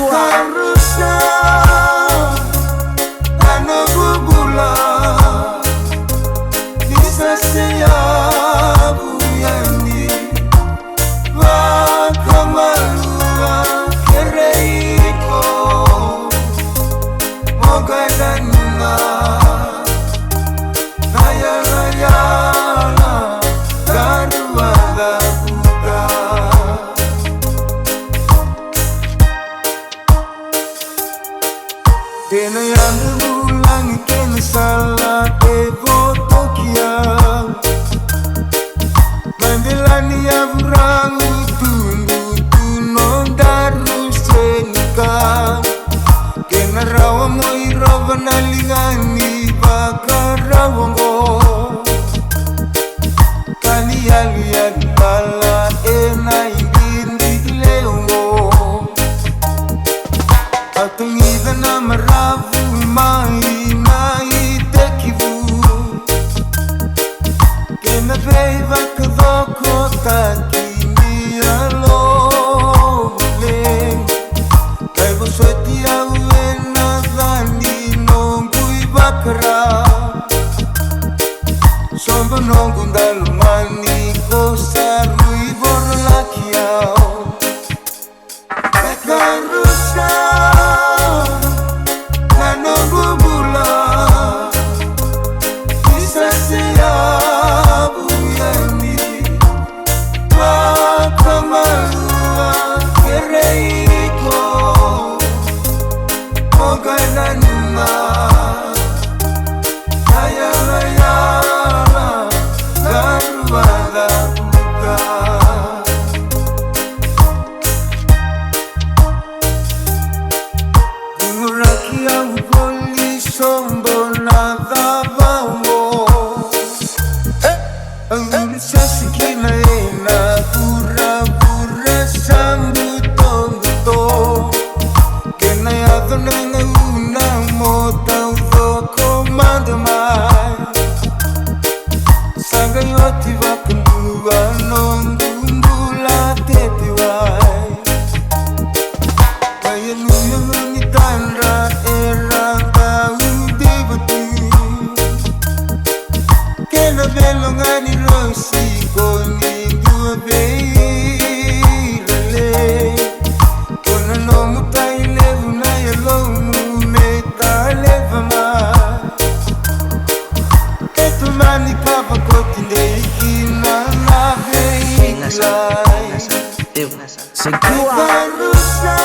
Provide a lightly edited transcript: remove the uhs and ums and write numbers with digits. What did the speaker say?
Karusa, ano bubula, bisa siyabu yani, wakamalua kereiko, mogadanina, ayala, garuada buka. Kena yang ulangi kena salah ego tokia Mandelani aburang tunggu tunon daru senika Kena rawa moi rawa nalingani bakar rawongo Kali alian bala ena ingin leongo Atungiza na maravu mai nai tekivu Kena beiva kadoko takini alo le Kaibo sweti au ena dhani nongui bakara Sombo nongu ndalumani kosarui borlakiao Karusa Yatova kendua nondumbula tetiwai Kaya nuya menitandra era kaude batu Kena belongani rosi koni dua beirale Kona nomu tailevu na yalomu metaleva ma Etumani kapa kotinde Segura Karusa